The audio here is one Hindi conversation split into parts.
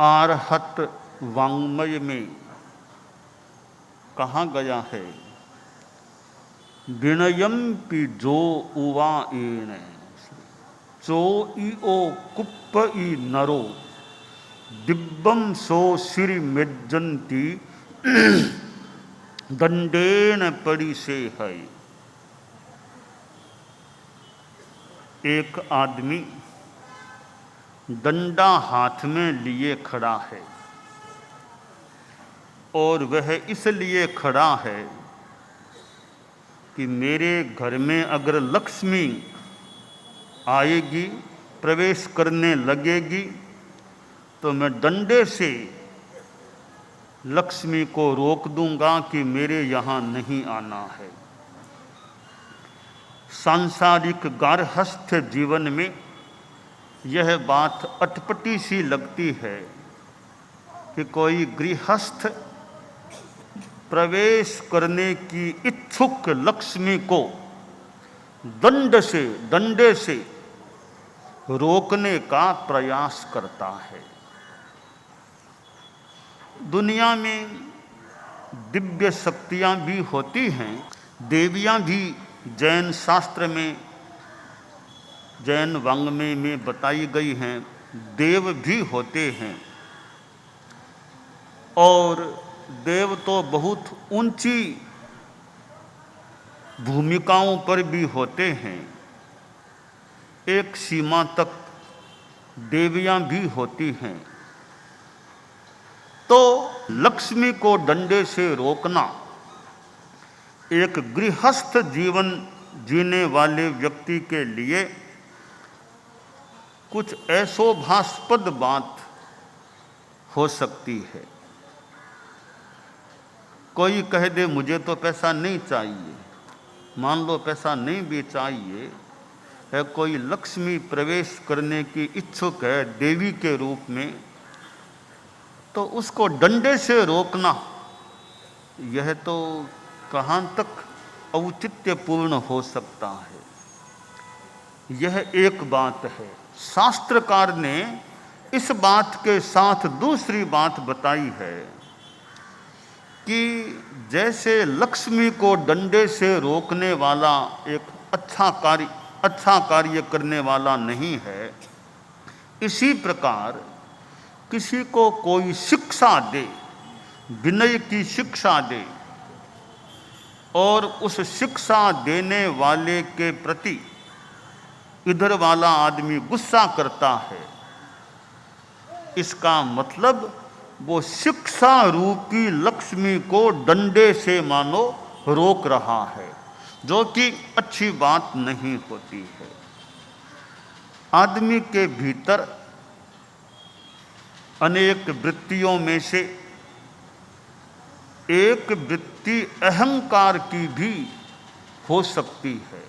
आरहत वाङ्मय में कहा गया है, विनयम्पि जो उवा एन चो इओ कुप्प ई नरो दिव्यम सो सिरि मेज्जंती दंडेन पड़ी से है। एक आदमी डंडा हाथ में लिए खड़ा है और वह इसलिए खड़ा है कि मेरे घर में अगर लक्ष्मी आएगी, प्रवेश करने लगेगी, तो मैं डंडे से लक्ष्मी को रोक दूंगा कि मेरे यहाँ नहीं आना है। सांसारिक गार्हस्थ जीवन में यह बात अटपटी सी लगती है कि कोई गृहस्थ प्रवेश करने की इच्छुक लक्ष्मी को डंडे से रोकने का प्रयास करता है। दुनिया में दिव्य शक्तियां भी होती हैं, देवियां भी जैन शास्त्र में, जैन वाङ्मय में बताई गई हैं, देव भी होते हैं और देव तो बहुत ऊंची भूमिकाओं पर भी होते हैं। एक सीमा तक देवियां भी होती हैं। तो लक्ष्मी को डंडे से रोकना एक गृहस्थ जीवन जीने वाले व्यक्ति के लिए कुछ ऐशोभास्पद बात हो सकती है। कोई कह दे मुझे तो पैसा नहीं चाहिए, मान लो पैसा नहीं भी चाहिए है, कोई लक्ष्मी प्रवेश करने की इच्छुक है देवी के रूप में, तो उसको डंडे से रोकना यह तो कहाँ तक औचित्यपूर्ण हो सकता है। यह एक बात है। शास्त्रकार ने इस बात के साथ दूसरी बात बताई है कि जैसे लक्ष्मी को डंडे से रोकने वाला एक अच्छा कार्य करने वाला नहीं है, इसी प्रकार किसी को कोई शिक्षा दे, विनय की शिक्षा दे और उस शिक्षा देने वाले के प्रति इधर वाला आदमी गुस्सा करता है, इसका मतलब वो शिक्षा रूपी लक्ष्मी को डंडे से मानो रोक रहा है, जो कि अच्छी बात नहीं होती है। आदमी के भीतर अनेक वृत्तियों में से एक वृत्ति अहंकार की भी हो सकती है।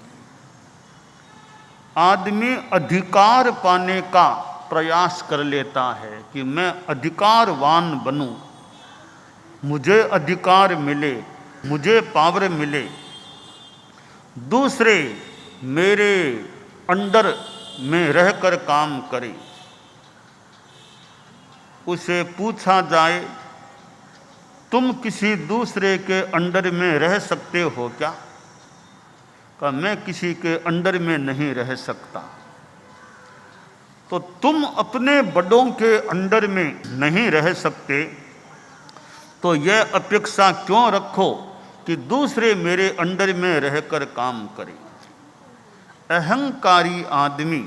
आदमी अधिकार पाने का प्रयास कर लेता है कि मैं अधिकारवान बनूं, मुझे अधिकार मिले, मुझे पावर मिले, दूसरे मेरे अंडर में रहकर काम करें। उसे पूछा जाए तुम किसी दूसरे के अंडर में रह सकते हो क्या? का मैं किसी के अंडर में नहीं रह सकता। तो तुम अपने बड़ों के अंडर में नहीं रह सकते, तो यह अपेक्षा क्यों रखो कि दूसरे मेरे अंडर में रहकर काम करें। अहंकारी आदमी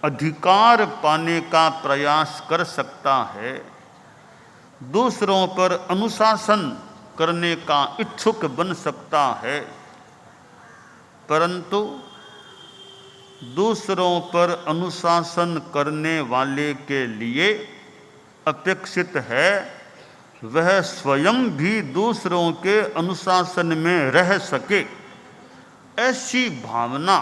अधिकार पाने का प्रयास कर सकता है, दूसरों पर अनुशासन करने का इच्छुक बन सकता है, परंतु दूसरों पर अनुशासन करने वाले के लिए अपेक्षित है वह स्वयं भी दूसरों के अनुशासन में रह सके। ऐसी भावना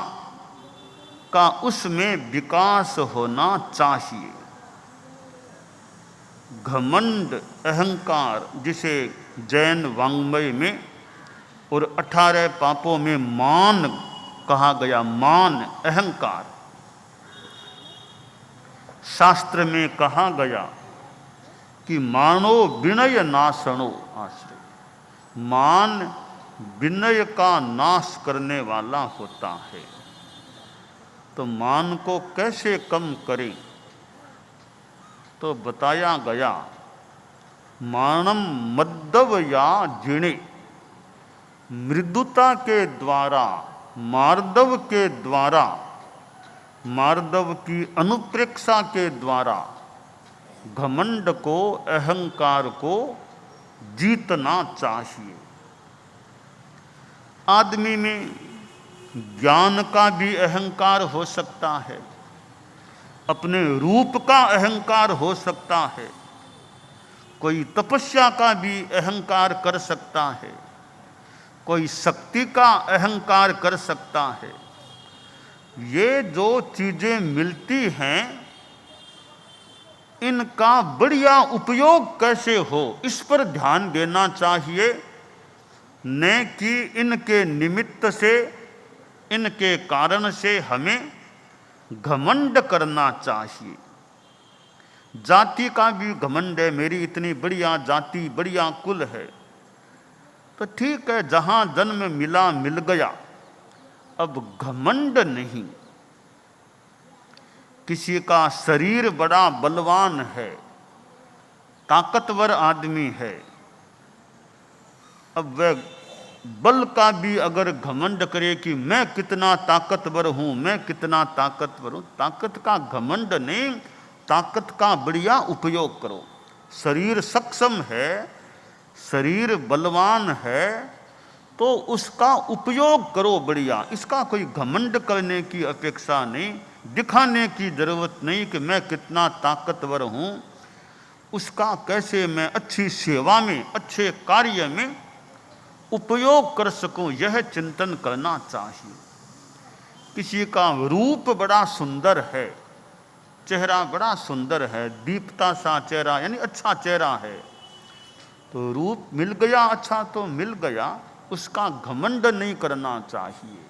का उसमें विकास होना चाहिए। घमंड, अहंकार, जिसे जैन वाङ्मय में और 18 पापों में मान कहा गया, मान, अहंकार, शास्त्र में कहा गया कि मानो विनय नाशनो आश्रय। मान विनय का नाश करने वाला होता है। तो मान को कैसे कम करें? तो बताया गया, मानम मद्दव या जिणे, मृदुता के द्वारा, मार्दव के द्वारा, मार्दव की अनुप्रेक्षा के द्वारा घमंड को, अहंकार को जीतना चाहिए। आदमी में ज्ञान का भी अहंकार हो सकता है, अपने रूप का अहंकार हो सकता है, कोई तपस्या का भी अहंकार कर सकता है, कोई शक्ति का अहंकार कर सकता है। ये जो चीजें मिलती हैं, इनका बढ़िया उपयोग कैसे हो, इस पर ध्यान देना चाहिए, न कि इनके निमित्त से, इनके कारण से हमें घमंड करना चाहिए। जाति का भी घमंड है, मेरी इतनी बढ़िया जाति, बढ़िया कुल है, तो ठीक है, जहां जन्म मिला मिल गया, अब घमंड नहीं। किसी का शरीर बड़ा बलवान है, ताकतवर आदमी है, अब वह बल का भी अगर घमंड करे कि मैं कितना ताकतवर हूं, मैं कितना ताकतवर हूं, ताकत का घमंड नहीं, ताकत का बढ़िया उपयोग करो। शरीर सक्षम है, शरीर बलवान है, तो उसका उपयोग करो बढ़िया। इसका कोई घमंड करने की अपेक्षा नहीं, दिखाने की जरूरत नहीं कि मैं कितना ताकतवर हूं। उसका कैसे मैं अच्छी सेवा में, अच्छे कार्य में उपयोग कर सकूं, यह चिंतन करना चाहिए। किसी का रूप बड़ा सुंदर है, चेहरा बड़ा सुंदर है, दीप्ता सा चेहरा, यानी अच्छा चेहरा है, तो रूप मिल गया अच्छा तो मिल गया, उसका घमंड नहीं करना चाहिए।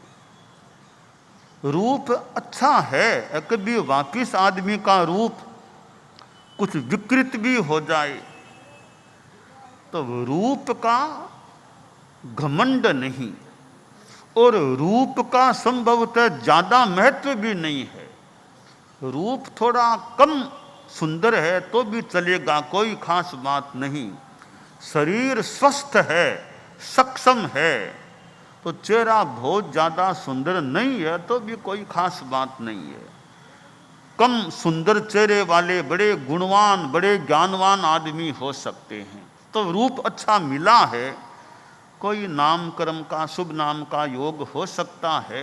रूप अच्छा है, कभी वाकिस आदमी का रूप कुछ विकृत भी हो जाए, तो रूप का घमंड नहीं, और रूप का संभवतः ज्यादा महत्व भी नहीं है। रूप थोड़ा कम सुंदर है तो भी चलेगा, कोई खास बात नहीं। शरीर स्वस्थ है, सक्षम है, तो चेहरा बहुत ज्यादा सुंदर नहीं है तो भी कोई खास बात नहीं है। कम सुंदर चेहरे वाले बड़े गुणवान, बड़े ज्ञानवान आदमी हो सकते हैं। तो रूप अच्छा मिला है, कोई नाम कर्म का, शुभ नाम का योग हो सकता है,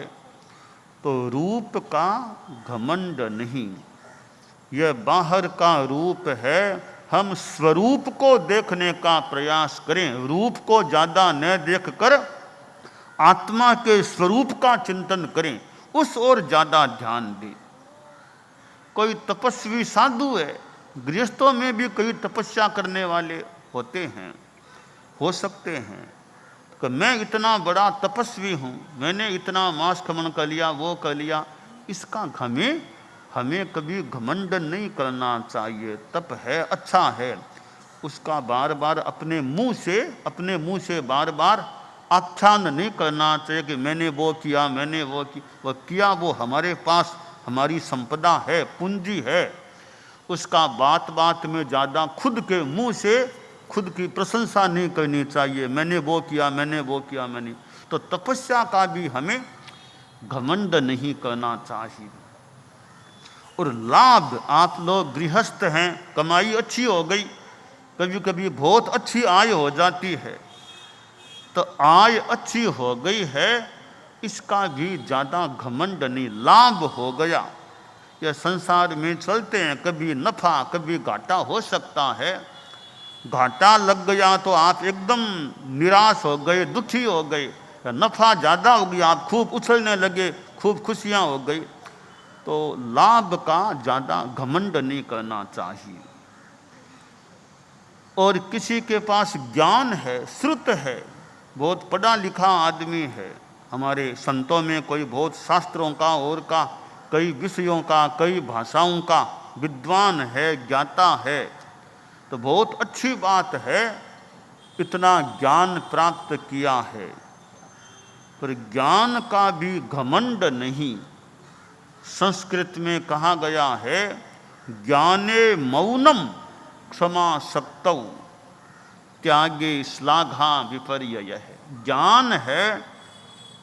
तो रूप का घमंड नहीं। यह बाहर का रूप है, हम स्वरूप को देखने का प्रयास करें, रूप को ज्यादा न देखकर आत्मा के स्वरूप का चिंतन करें, उस ओर ज्यादा ध्यान दें। कोई तपस्वी साधु है, गृहस्थों में भी कई तपस्या करने वाले होते हैं, हो सकते हैं कि मैं इतना बड़ा तपस्वी हूँ, मैंने इतना मांस खमन कर लिया, वो कर लिया, इसका हमें कभी घमंड नहीं करना चाहिए। तप है, अच्छा है, उसका बार बार अपने मुंह से बार बार आख्यान नहीं करना चाहिए कि मैंने वो किया, मैंने वो किया, वो हमारे पास हमारी संपदा है, पूंजी है। उसका बात बात में ज़्यादा खुद के मुंह से खुद की प्रशंसा नहीं करनी चाहिए, मैंने वो किया, मैंने वो किया, मैंने। तो तपस्या का भी हमें घमंड नहीं करना चाहिए। और लाभ, आप लोग गृहस्थ हैं, कमाई अच्छी हो गई, कभी कभी बहुत अच्छी आय हो जाती है, तो आय अच्छी हो गई है, इसका भी ज़्यादा घमंड नहीं, लाभ हो गया। यह संसार में चलते हैं, कभी नफा कभी घाटा हो सकता है। घाटा लग गया तो आप एकदम निराश हो गए, दुखी हो गए, नफा ज़्यादा हो गया, आप खूब उछलने लगे, खूब खुशियाँ हो गई। तो लाभ का ज़्यादा घमंड नहीं करना चाहिए। और किसी के पास ज्ञान है, श्रुत है, बहुत पढ़ा लिखा आदमी है, हमारे संतों में कोई बहुत शास्त्रों का और का, कई विषयों का, कई भाषाओं का विद्वान है, ज्ञाता है, तो बहुत अच्छी बात है, इतना ज्ञान प्राप्त किया है, पर ज्ञान का भी घमंड नहीं। संस्कृत में कहा गया है, ज्ञाने मौनम क्षमा शक्तौ त्यागे श्लाघा विपर्यय है। ज्ञान है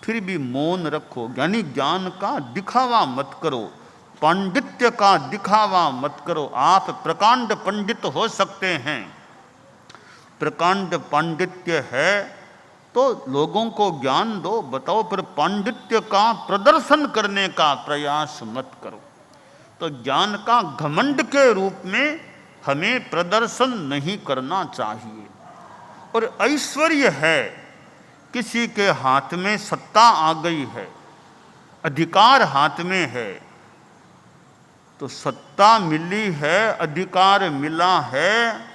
फिर भी मौन रखो, यानी ज्ञान का दिखावा मत करो, पांडित्य का दिखावा मत करो। आप प्रकांड पंडित हो सकते हैं, प्रकांड पांडित्य है तो लोगों को ज्ञान दो, बताओ, पर पांडित्य का प्रदर्शन करने का प्रयास मत करो। तो ज्ञान का घमंड के रूप में हमें प्रदर्शन नहीं करना चाहिए। और ऐश्वर्य है, किसी के हाथ में सत्ता आ गई है, अधिकार हाथ में है, तो सत्ता मिली है, अधिकार मिला है,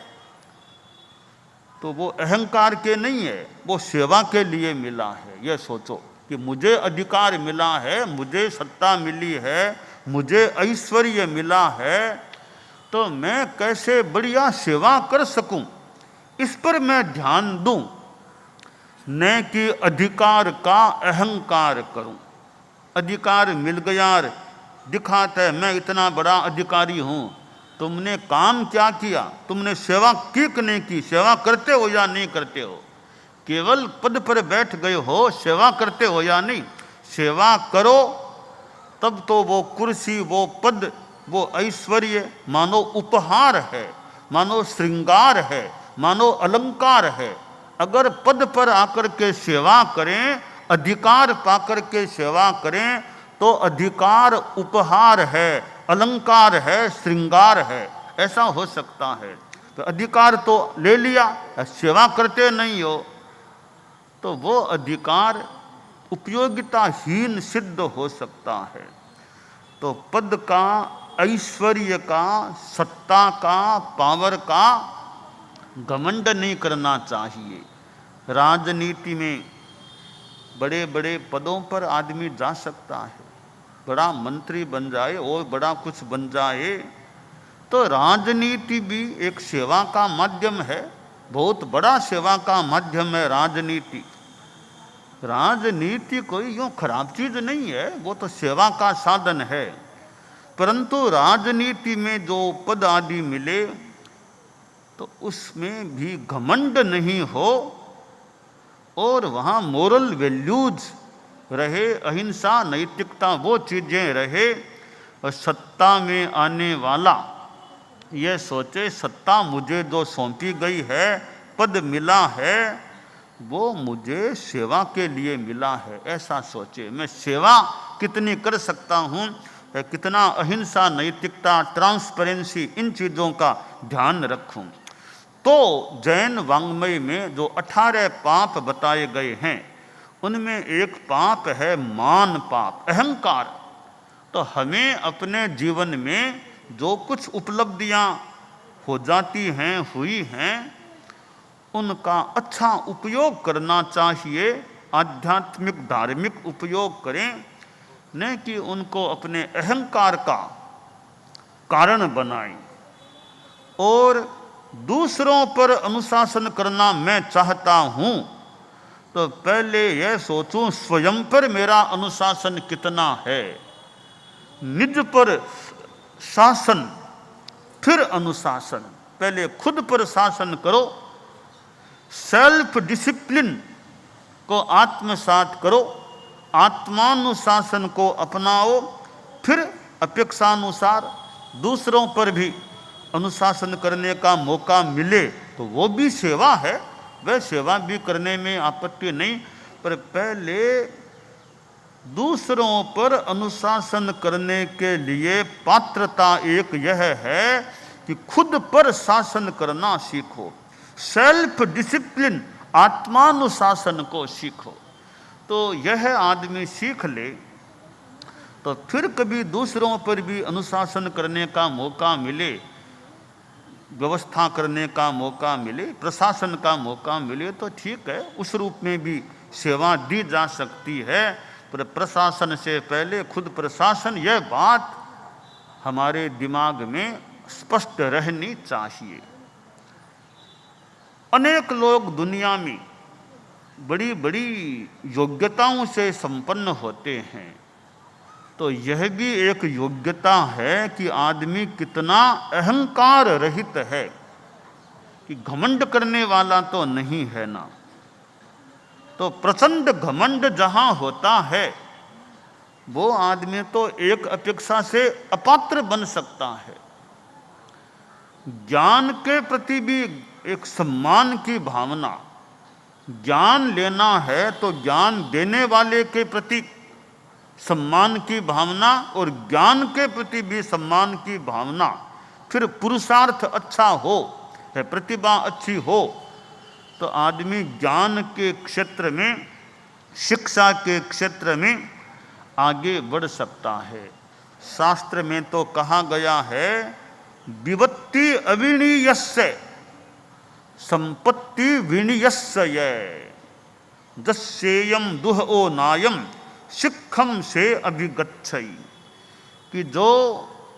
तो वो अहंकार के नहीं है, वो सेवा के लिए मिला है। ये सोचो कि मुझे अधिकार मिला है, मुझे सत्ता मिली है, मुझे ऐश्वर्य मिला है, तो मैं कैसे बढ़िया सेवा कर सकूं, इस पर मैं ध्यान दूं, न कि अधिकार का अहंकार करूं। अधिकार मिल गया, दिखाता है मैं इतना बड़ा अधिकारी हूं। तुमने काम क्या किया, तुमने सेवा की कि नहीं की, सेवा करते हो या नहीं करते हो? केवल पद पर बैठ गए हो, सेवा करते हो या नहीं? सेवा करो, तब तो वो कुर्सी, वो पद, वो ऐश्वर्य मानो उपहार है, मानो श्रृंगार है, मानो अलंकार है। अगर पद पर आकर के सेवा करें, अधिकार पाकर के सेवा करें, तो अधिकार उपहार है, अलंकार है, श्रृंगार है, ऐसा हो सकता है। तो अधिकार तो ले लिया, सेवा करते नहीं हो, तो वो अधिकार उपयोगिताहीन सिद्ध हो सकता है। तो पद का, ऐश्वर्य का, सत्ता का, पावर का घमंड नहीं करना चाहिए। राजनीति में बड़े बड़े पदों पर आदमी जा सकता है, बड़ा मंत्री बन जाए और बड़ा कुछ बन जाए, तो राजनीति भी एक सेवा का माध्यम है, बहुत बड़ा सेवा का माध्यम है राजनीति। राजनीति कोई यूँ खराब चीज नहीं है, वो तो सेवा का साधन है। परंतु राजनीति में जो पद आदि मिले, तो उसमें भी घमंड नहीं हो, और वहाँ मोरल वैल्यूज रहे, अहिंसा, नैतिकता, वो चीज़ें रहे। और सत्ता में आने वाला ये सोचे, सत्ता मुझे जो सौंपी गई है, पद मिला है, वो मुझे सेवा के लिए मिला है, ऐसा सोचे। मैं सेवा कितनी कर सकता हूँ, कितना अहिंसा, नैतिकता, ट्रांसपेरेंसी, इन चीज़ों का ध्यान रखूँ। तो जैन वाङ्मय में जो 18 पाप बताए गए हैं, उनमें एक पाप है मान पाप, अहंकार। तो हमें अपने जीवन में जो कुछ उपलब्धियां हो जाती हैं, हुई हैं, उनका अच्छा उपयोग करना चाहिए, आध्यात्मिक धार्मिक उपयोग करें, न कि उनको अपने अहंकार का कारण बनाएं। और दूसरों पर अनुशासन करना मैं चाहता हूं, तो पहले यह सोचूं स्वयं पर मेरा अनुशासन कितना है। निज पर शासन, फिर अनुशासन। पहले खुद पर शासन करो, सेल्फ डिसिप्लिन को आत्मसात करो, आत्मानुशासन को अपनाओ, फिर अपेक्षानुसार दूसरों पर भी अनुशासन करने का मौका मिले तो वो भी सेवा है, वह सेवा भी करने में आपत्ति नहीं। पर पहले दूसरों पर अनुशासन करने के लिए पात्रता एक यह है कि खुद पर शासन करना सीखो, सेल्फ डिसिप्लिन, आत्मानुशासन को सीखो। तो यह आदमी सीख ले तो फिर कभी दूसरों पर भी अनुशासन करने का मौका मिले, व्यवस्था करने का मौका मिले, प्रशासन का मौका मिले, तो ठीक है, उस रूप में भी सेवा दी जा सकती है। पर प्रशासन से पहले खुद प्रशासन, यह बात हमारे दिमाग में स्पष्ट रहनी चाहिए। अनेक लोग दुनिया में बड़ी बड़ी योग्यताओं से संपन्न होते हैं, तो यह भी एक योग्यता है कि आदमी कितना अहंकार रहित है, कि घमंड करने वाला तो नहीं है ना। तो प्रचंड घमंड जहां होता है वो आदमी तो एक अपेक्षा से अपात्र बन सकता है। ज्ञान के प्रति भी एक सम्मान की भावना, ज्ञान लेना है तो ज्ञान देने वाले के प्रति सम्मान की भावना और ज्ञान के प्रति भी सम्मान की भावना, फिर पुरुषार्थ अच्छा हो, है प्रतिभा अच्छी हो, तो आदमी ज्ञान के क्षेत्र में, शिक्षा के क्षेत्र में आगे बढ़ सकता है। शास्त्र में तो कहा गया है विवत्ति अविनीयस्य संपत्ति विनीयस्य दस्येयम दुहो नायम शिक्षम से अभिगच्छई, कि जो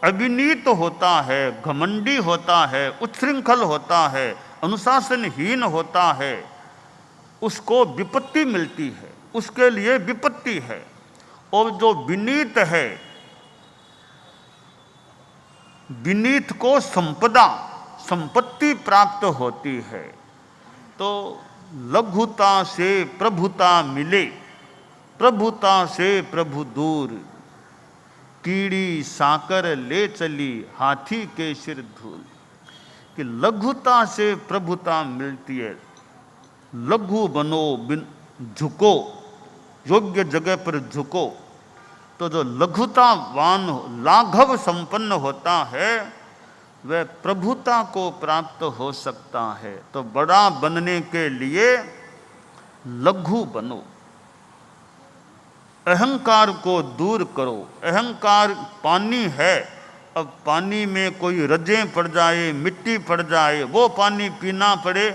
अविनीत होता है, घमंडी होता है, उच्छृंखल होता है, अनुशासनहीन होता है, उसको विपत्ति मिलती है, उसके लिए विपत्ति है। और जो विनीत है, विनीत को संपदा, संपत्ति प्राप्त होती है। तो लघुता से प्रभुता मिले, प्रभुता से प्रभु दूर, कीड़ी साकर ले चली हाथी के सिर धूल, कि लघुता से प्रभुता मिलती है। लघु बनो, झुको, योग्य जगह पर झुको। तो जो लघुतावान, लाघव संपन्न होता है, वह प्रभुता को प्राप्त हो सकता है। तो बड़ा बनने के लिए लघु बनो, अहंकार को दूर करो। अहंकार पानी है, अब पानी में कोई रजें पड़ जाए, मिट्टी पड़ जाए, वो पानी पीना पड़े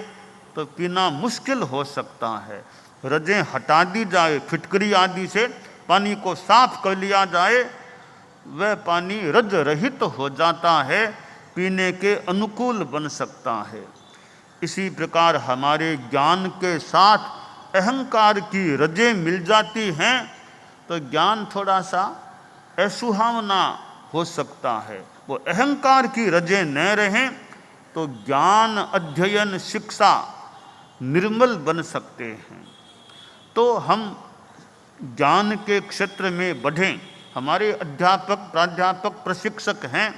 तो पीना मुश्किल हो सकता है। रजें हटा दी जाए, फिटकरी आदि से पानी को साफ कर लिया जाए, वह पानी रज रहित हो जाता है, पीने के अनुकूल बन सकता है। इसी प्रकार हमारे ज्ञान के साथ अहंकार की रजें मिल जाती हैं तो ज्ञान थोड़ा सा असुहावना हो सकता है। वो अहंकार की रजें न रहें तो ज्ञान, अध्ययन, शिक्षा निर्मल बन सकते हैं। तो हम ज्ञान के क्षेत्र में बढ़ें। हमारे अध्यापक, प्राध्यापक, प्रशिक्षक हैं,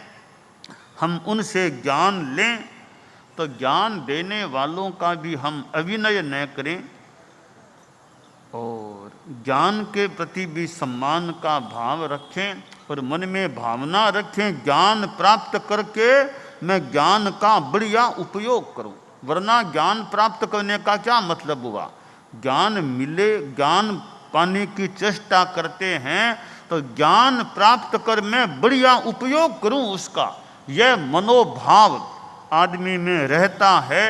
हम उनसे ज्ञान लें, तो ज्ञान देने वालों का भी हम अविनय न करें और ज्ञान के प्रति भी सम्मान का भाव रखें और मन में भावना रखें, ज्ञान प्राप्त करके मैं ज्ञान का बढ़िया उपयोग करूं। वरना ज्ञान प्राप्त करने का क्या मतलब हुआ? ज्ञान मिले, ज्ञान पाने की चेष्टा करते हैं तो ज्ञान प्राप्त कर मैं बढ़िया उपयोग करूं उसका, यह मनोभाव आदमी में रहता है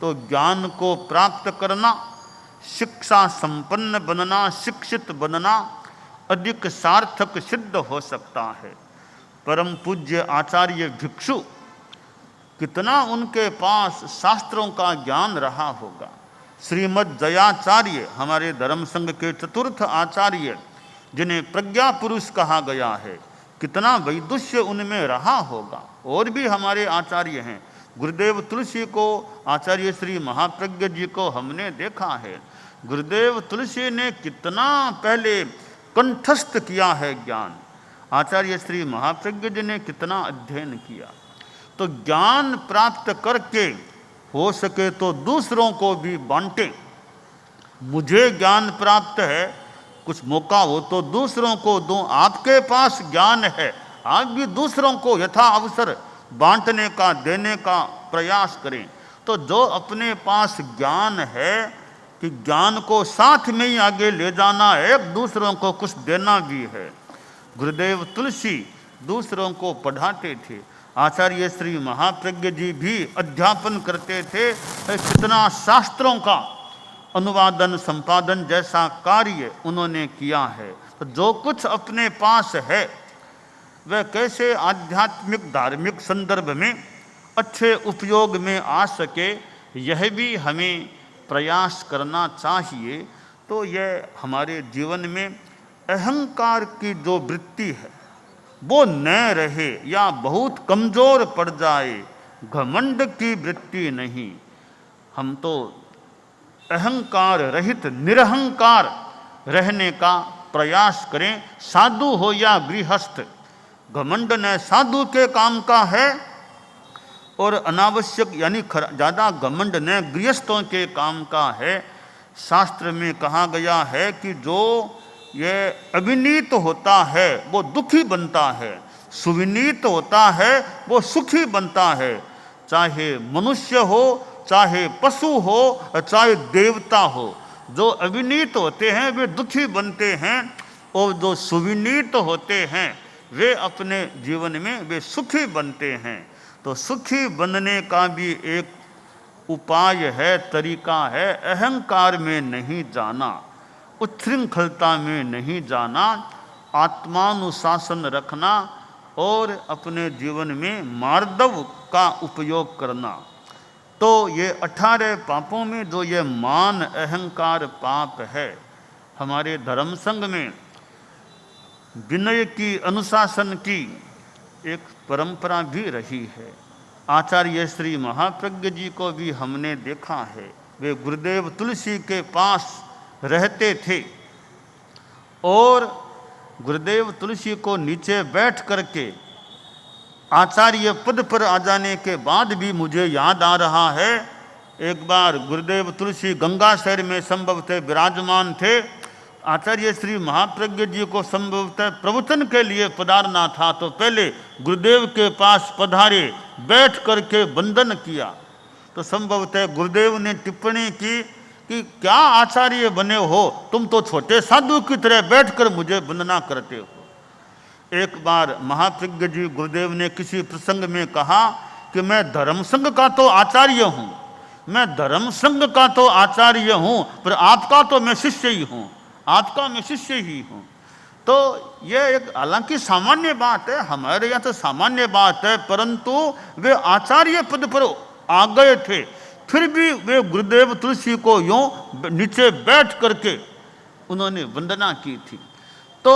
तो ज्ञान को प्राप्त करना, शिक्षा संपन्न बनना, शिक्षित बनना अधिक सार्थक सिद्ध हो सकता है। परम पूज्य आचार्य भिक्षु, कितना उनके पास शास्त्रों का ज्ञान रहा होगा। श्रीमद् जयाचार्य, हमारे धर्म संघ के चतुर्थ आचार्य, जिन्हें प्रज्ञा पुरुष कहा गया है, कितना वैदुष्य उनमें रहा होगा। और भी हमारे आचार्य हैं, गुरुदेव तुलसी को, आचार्य श्री महाप्रज्ञ जी को हमने देखा है। गुरुदेव तुलसी ने कितना पहले कंठस्थ किया है ज्ञान, आचार्य श्री महाप्रज्ञ जी ने कितना अध्ययन किया। तो ज्ञान प्राप्त करके हो सके तो दूसरों को भी बांटें। मुझे ज्ञान प्राप्त है, कुछ मौका हो तो दूसरों को दो। आपके पास ज्ञान है, आप भी दूसरों को यथा अवसर बांटने का, देने का प्रयास करें। तो जो अपने पास ज्ञान है कि ज्ञान को साथ में ही आगे ले जाना है, दूसरों को कुछ देना भी है। गुरुदेव तुलसी दूसरों को पढ़ाते थे, आचार्य श्री महाप्रज्ञ जी भी अध्यापन करते थे। कितना शास्त्रों का अनुवादन, संपादन जैसा कार्य उन्होंने किया है। तो जो कुछ अपने पास है वह कैसे आध्यात्मिक धार्मिक संदर्भ में अच्छे उपयोग में आ सके, यह भी हमें प्रयास करना चाहिए। तो यह हमारे जीवन में अहंकार की जो वृत्ति है वो न रहे या बहुत कमज़ोर पड़ जाए, घमंड की वृत्ति नहीं। हम तो अहंकार रहित निरहंकार रहने का प्रयास करें, साधु हो या गृहस्थ। घमंड न साधु के काम का है और अनावश्यक यानी ज़्यादा घमंड न गृहस्थों के काम का है। शास्त्र में कहा गया है कि जो ये अविनीत होता है वो दुखी बनता है, सुविनीत होता है वो सुखी बनता है। चाहे मनुष्य हो, चाहे पशु हो, चाहे देवता हो, जो अविनीत होते हैं वे दुखी बनते हैं और जो सुविनीत होते हैं वे अपने जीवन में वे सुखी बनते हैं। तो सुखी बनने का भी एक उपाय है, तरीका है, अहंकार में नहीं जाना, उच्छृंखलता में नहीं जाना, आत्मानुशासन रखना और अपने जीवन में मार्दव का उपयोग करना। तो ये 18 पापों में जो ये मान अहंकार पाप है, हमारे धर्म संघ में विनय की, अनुशासन की एक परंपरा भी रही है। आचार्य श्री महाप्रज्ञ जी को भी हमने देखा है, वे गुरुदेव तुलसी के पास रहते थे और गुरुदेव तुलसी को नीचे बैठ करके आचार्य पद पर आ जाने के बाद भी मुझे याद आ रहा है, एक बार गुरुदेव तुलसी गंगा शहर में संभवतः विराजमान थे। आचार्य श्री महाप्रज्ञ जी को संभवतः प्रवचन के लिए पधारना था, तो पहले गुरुदेव के पास पधारे, बैठ करके वंदन किया। तो संभवतः गुरुदेव ने टिप्पणी की कि क्या आचार्य बने हो, तुम तो छोटे साधु की तरह बैठकर मुझे वंदना करते हो। एक बार महाप्रज्ञ जी गुरुदेव ने किसी प्रसंग में कहा कि मैं धर्म संघ का तो आचार्य हूँ, मैं धर्म संघ का तो आचार्य हूँ, पर आपका तो मैं शिष्य ही हूँ, आपका मैं शिष्य ही हूँ। तो यह एक हालांकि सामान्य बात है, हमारे यहाँ तो सामान्य बात है, परंतु वे आचार्य पद पर आ गए थे, फिर भी वे गुरुदेव तुलसी को यूँ नीचे बैठ करके उन्होंने वंदना की थी। तो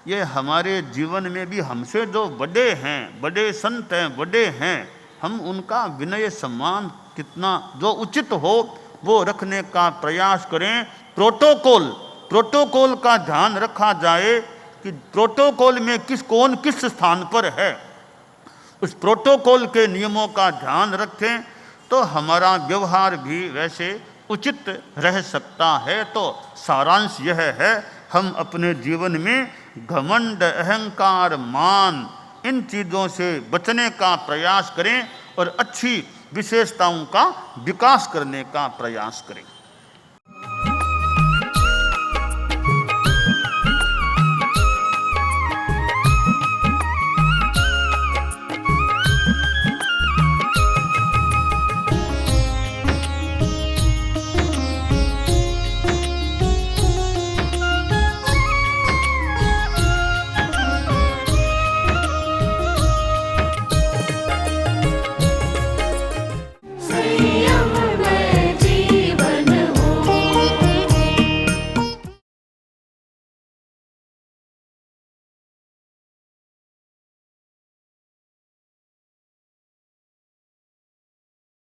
ये हमारे जीवन में भी हमसे जो बड़े हैं, बड़े संत हैं, बड़े हैं, हम उनका विनय सम्मान कितना जो उचित हो वो रखने का प्रयास करें। प्रोटोकॉल का ध्यान रखा जाए कि प्रोटोकॉल में कौन किस स्थान पर है, उस प्रोटोकॉल के नियमों का ध्यान रखें तो हमारा व्यवहार भी वैसे उचित रह सकता है। तो सारांश यह है, हम अपने जीवन में घमंड, अहंकार, मान, इन चीज़ों से बचने का प्रयास करें और अच्छी विशेषताओं का विकास करने का प्रयास करें।